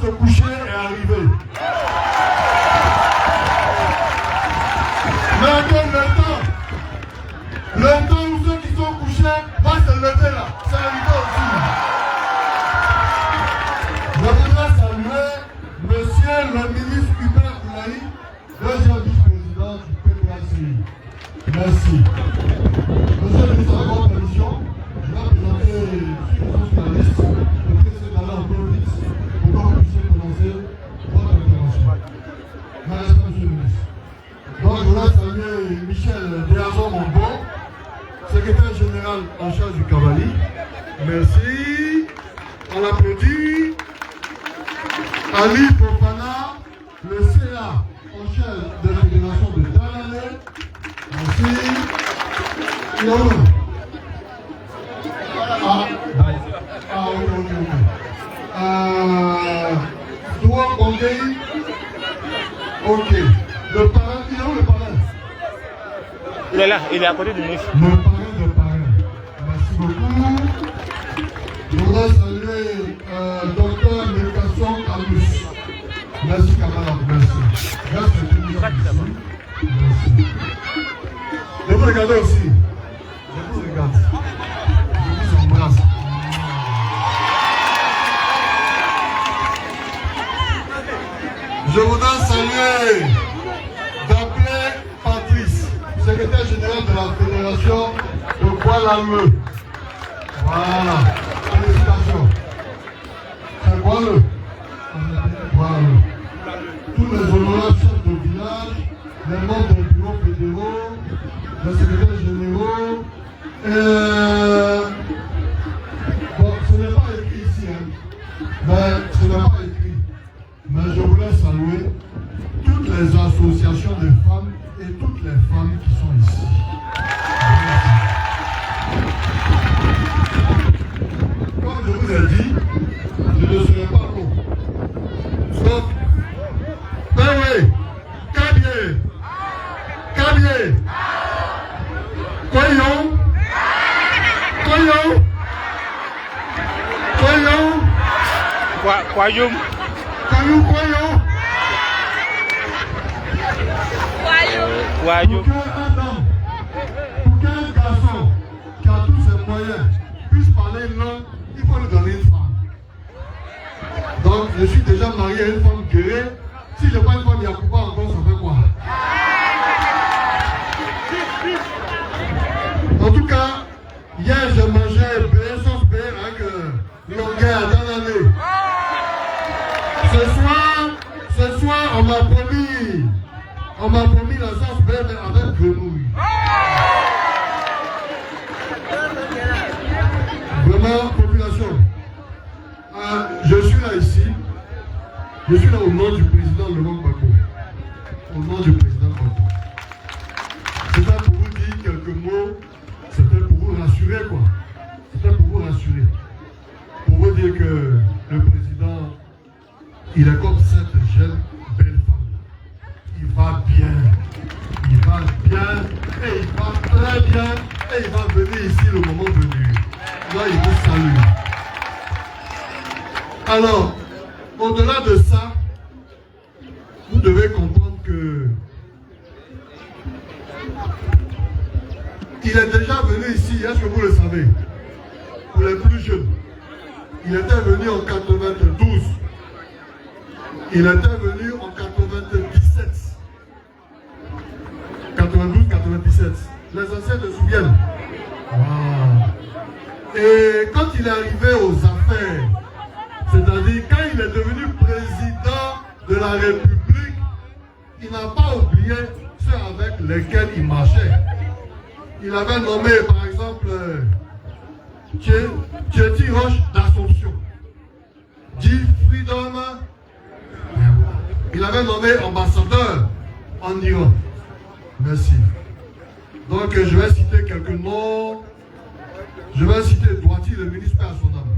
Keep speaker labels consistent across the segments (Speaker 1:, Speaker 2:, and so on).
Speaker 1: se coucher est arrivé. Maintenant, le temps où ceux qui sont couchés vont se lever là. C'est arrivé aussi. Je voudrais saluer Monsieur le ministre Hubert Boulaï, deuxième vice-président du PPACI. Merci. Monsieur le ministre, à votre permission, je vais présenter sur la liste. Je vais essayer d'aller un peu vite pour que vous puissiez commencer votre intervention. Merci, monsieur le ministre. Donc, je voudrais saluer Michel Déazon-Mombo, secrétaire général en charge du Cavali. Merci. On l'applaudit. Ali Popana, le CA en charge de la fédération de Dalane. Merci. Doua Bondei. Ok. Le parrain, il est où le parrain?
Speaker 2: Il est là, il est à côté du ministre.
Speaker 1: Le parrain. Merci beaucoup. Je voudrais saluer Dr Mécason Camus. Merci camarade, merci. Merci. Je vous regarde aussi. Je vous regarde. Je vous embrasse. Je voudrais saluer d'appeler Patrice, secrétaire général de la fédération de Kuala-Lumpur. Voilà. Félicitations. C'est Kuala-Lumpur. Tous les honorables chefs de village, les membres des bureaux fédéraux, les secrétaires généraux. Bon, ce n'est pas écrit ici, hein. Mais ce n'est pas écrit. Mais je voulais saluer toutes les associations de femmes et toutes les femmes qui sont ici. Comme je vous ai dit, je ne serai pas long. Sauf, ben oui, Kabié, Koyon,
Speaker 2: Kwayoum.
Speaker 1: Pour qu'un homme, pour qu'un garçon qui a tous ses moyens puisse parler une langue, il faut lui donner une femme. Donc, je suis déjà marié à une femme guerrière. Si je prends une femme Yacouba encore, ça fait quoi? En tout cas, hier, j'ai mangé sauce béer avec longueur dans l'année. Ce soir, on m'a promis la sauce béer avec grenouille. Vraiment, population. Je suis là ici. Je suis là au nom du président Laurent Gbagbo. Au nom du président Gbagbo. C'était pour vous dire quelques mots. C'était pour vous rassurer, quoi. C'était pour vous rassurer. Pour vous dire que le président, il est comme cette jeune belle femme. Il va bien. Il va bien. Et il va très bien. Et il va venir ici le moment venu. Là, il vous salue. Alors, au-delà de ça, vous devez comprendre que il est déjà venu ici, est-ce que vous le savez? Pour les plus jeunes. Il était venu en 92. Il était venu en 97. 92-97. Les anciens se souviennent. Wow. Et quand il est arrivé aux affaires, c'est-à-dire quand il est devenu président de la République, il n'a pas oublié ceux avec lesquels il marchait. Il avait nommé par exemple Thierry Roche d'Assomption, Guy Freedom. Il avait nommé ambassadeur en Iran. Merci. Donc je vais citer quelques noms. Je vais citer Douati, le ministre à son âme.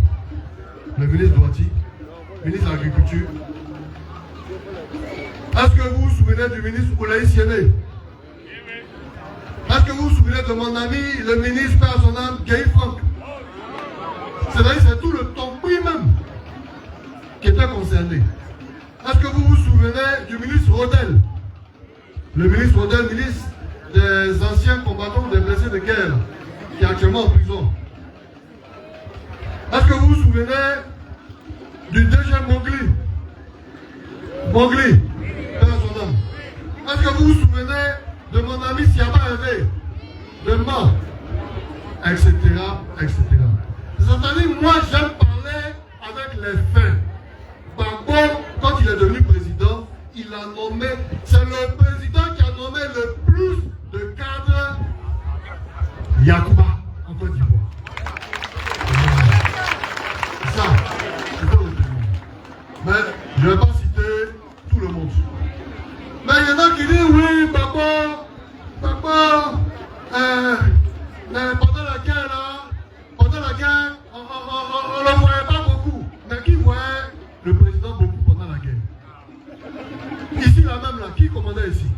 Speaker 1: Le ministre Douati, ministre de l'Agriculture. Est-ce que vous vous souvenez du ministre Oulaï Siéné? Est-ce que vous vous souvenez de mon ami, le ministre à son âme, Gay Frank? C'est-à-dire c'est tout le Tombouy même qui étaient concernés. Est-ce que vous vous souvenez du ministre Rodel? Le ministre Rodel, ministre des anciens combattants des blessés de guerre, qui est actuellement en prison. Est-ce que vous vous souvenez du DG Mongli? Mongli, père son homme. Est-ce que vous vous souvenez de mon ami Siaba Hervé, de Ma, etc., etc. C'est-à-dire, moi, j'aime parler avec les faits. Gbagbo, quand il est devenu président, il a nommé, c'est le président qui a nommé le plus de cadres Yacouba en Côte d'Ivoire. Ça, c'est pas le monde. Mais je ne vais pas citer tout le monde. Mais il y en a qui disent oui, papa, pendant la guerre là, on ne le voyait pas beaucoup. Mais qui voyait le président beaucoup pendant la guerre? Ici là même là, qui commandait ici?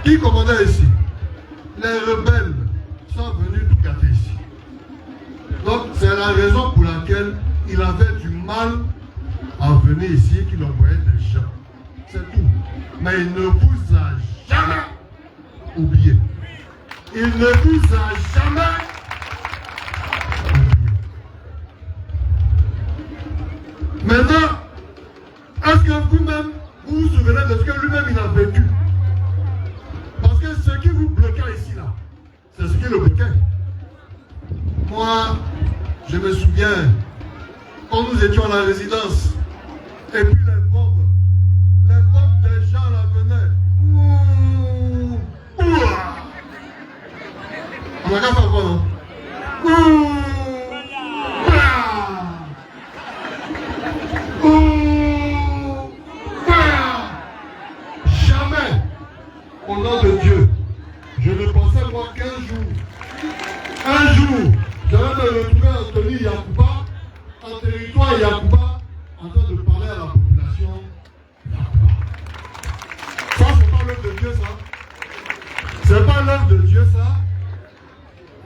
Speaker 1: Qui commandait ici? Les rebelles sont venus tout gâter ici. Donc c'est la raison pour laquelle il avait du mal à venir ici et qu'il envoyait des gens. C'est tout. Mais il ne vous a jamais oublié. Il ne vous a jamais oublié. Maintenant, est-ce que vous-même, vous vous souvenez de ce que lui-même il a vécu? Parce que ce qui vous bloquait ici, là, c'est ce qui le bloquait. Moi, je me souviens, quand nous étions à la résidence, et puis les bombes des gens là venaient. Ouh, ouah. On n'a qu'à faire quoi, non? Ouh, ouah. Ouh, ouah. Jamais, au nom de Dieu, je ne pensais moi qu'un jour, j'allais me retrouver à Anthony Yacouba, en territoire Yacouba, en train de parler à la population Yacouba. Ça, c'est pas l'œuvre de Dieu, ça. C'est pas l'œuvre de Dieu, ça.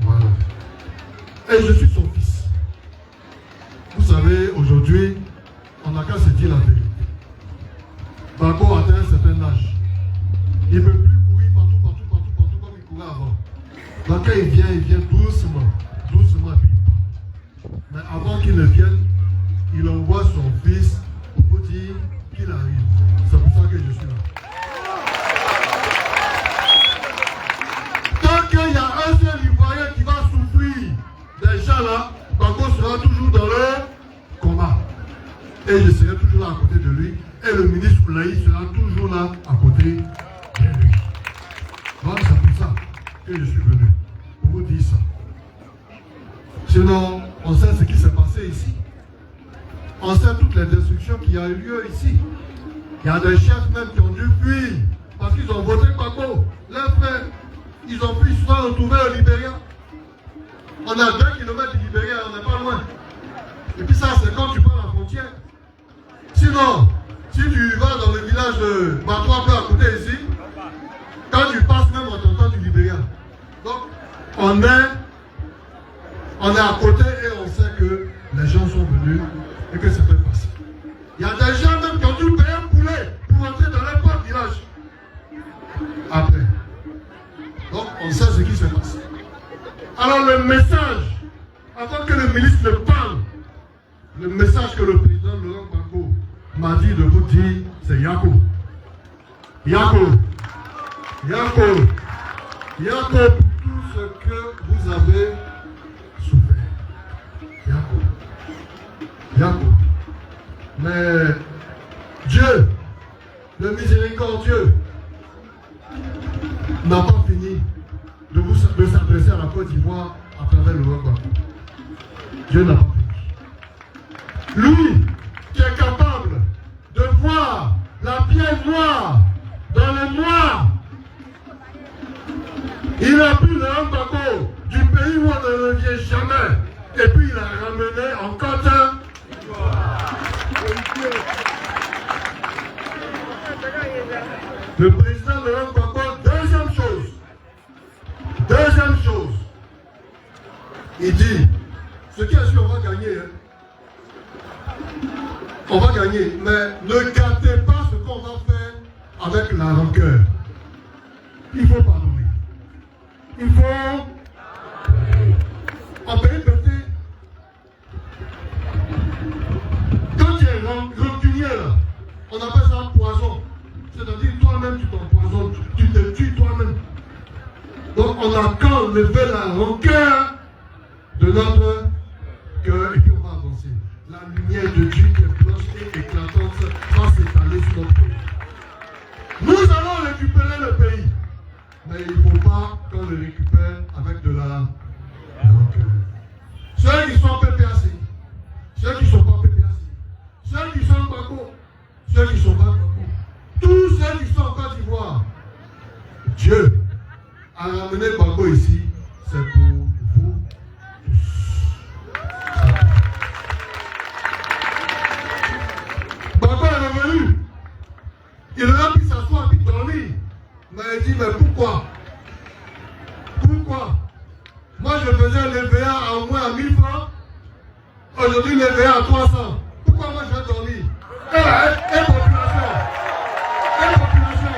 Speaker 1: Voilà. Et je suis son fils. Vous savez, aujourd'hui, on n'a qu'à se dire la vérité. Gbagbo atteint un certain âge. Il ne peut plus courir partout comme il courait avant. Donc quand il vient doucement, et puis il part. Mais avant qu'il ne vienne, il envoie son fils pour dire qu'il arrive. C'est pour ça que je suis là. Tant qu'il y a un seul Ivoirien qui va souffrir des gens là, Gbagbo sera toujours dans le combat. Et je serai toujours là à côté de lui. Et le ministre Oulaï sera toujours là à côté de lui. Donc c'est pour ça que je suis venu. Pour vous dire ça. Sinon, on sait ce qui s'est passé ici. On sait toutes les destructions qui ont eu lieu ici. Il y a des chefs même qui ont dû fuir parce qu'ils ont voté Gbagbo. Leurs frères, ils ont pu se retrouver au Libéria. On a 2 km du Libéria, on n'est pas loin. Et puis ça, c'est quand tu prends la frontière. Sinon, si tu vas dans le village de Batois, à côté ici, quand tu passes même en tentant du Libéria. Donc, on est à côté et on sait que les gens sont venus et que ça peut passer. Il y a des gens même qui ont dû payer un poulet pour entrer dans leur propre village. Après. Donc, on sait ce qui se passe. Alors, le message, avant que le ministre ne parle, le message que le président Laurent Gbagbo m'a dit de vous dire, c'est Yako. Yako. Yako. Yako pour tout ce que vous avez souffert. Yako. Yako. Mais Dieu, le miséricordieux, n'a pas fini de s'adresser à la Côte d'Ivoire à travers le roi Gbagbo. Dieu n'a pas fini. Lui qui est capable de voir la pierre noire dans le noir, il a pris le Gbagbo du pays où on ne revient jamais, et puis il a ramené en Côte d'Ivoire. Le président Laurent Gbagbo, deuxième chose, il dit, ce qui est sûr, on va gagner. gagner. Mais ne gâtez pas ce qu'on va faire avec la rancœur. Il faut pardonner. Il faut en péripétie. Quand tu es rancunier là, on appelle ça poison. C'est-à-dire toi-même tu t'empoisonnes, tu te tues toi-même. Donc on a qu'à enlever la rancœur de notre cœur et puis on va avancer. La lumière de Dieu qui est blanche et éclatante va s'étaler sur notre pays. Nous allons récupérer le pays. Mais il ne faut pas qu'on le récupère avec de la rancœur. Ceux qui sont PPAC, ceux qui ne sont pas PPAC, ceux qui sont Bako, ceux qui ne sont pas Bako, tous ceux qui sont en Côte d'Ivoire, Dieu a ramené Bako ici, c'est pour vous tous. Bako est revenu. Il aurait pu s'asseoir et dormir. Mais il dit, mais pourquoi? Pourquoi? Moi je faisais l'EVA à au moins à 1000 francs. Aujourd'hui l'EVA à 300. Pourquoi moi je vais dormir? Et population. Et population.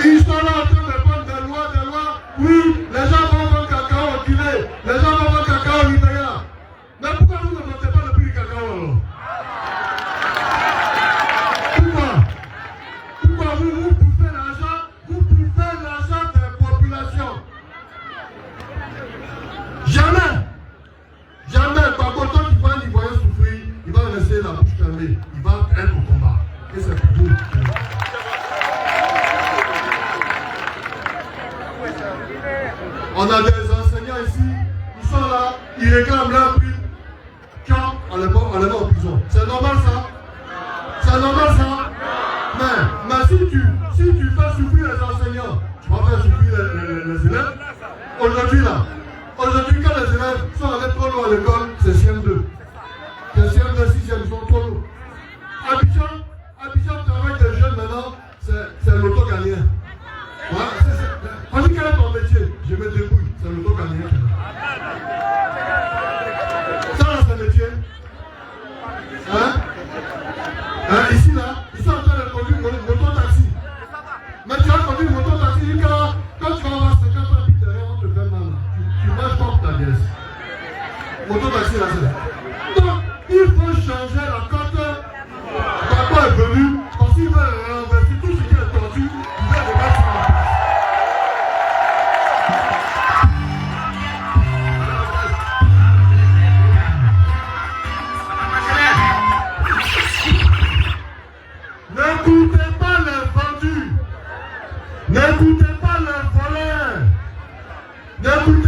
Speaker 1: Ils sont là en train de prendre des lois. Oui, les gens vont prendre cacao au Guinée. Les gens vont prendre cacao au Libéria. Mais pourquoi vous ne votez pas le prix du cacao alors? Pourquoi vous bouffez l'argent des populations? Jamais, par contre, quand il voit l'Ivoirien souffrir, il va rester la bouche fermée, il va être au combat. Et c'est pour vous. On a des enseignants ici, ils sont là, ils réclament leur prix. Quand on les met en prison. C'est normal ça? C'est normal ça? Mais si tu fais souffrir les enseignants, tu vas faire souffrir les élèves. Aujourd'hui quand les élèves sont allés trop loin à l'école, c'est CM2. C'est CM2, 6e, ils sont trop loin. Abidjan travaille des jeunes maintenant, c'est l'auto-gagnant. On dit quel est ton métier? Je me débrouille, c'est l'auto-gagnant. Ça là c'est le métier. Ici là, ils sont en train de conduire moto-taxi. Mais tu vas conduire moto-taxi, quand tu vas avoir 50 ans, puis derrière, on te fait mal. Tu marches pas pour ta pièce. Moto-taxi là, c'est. Donc, il faut changer la cote. Papa est venu, parce qu'il veut renverser tout ce qui est tordu, il veut remettre ça en place. N'écoutez pas les vendus. N'écoutez pas les voleurs. N'écoutez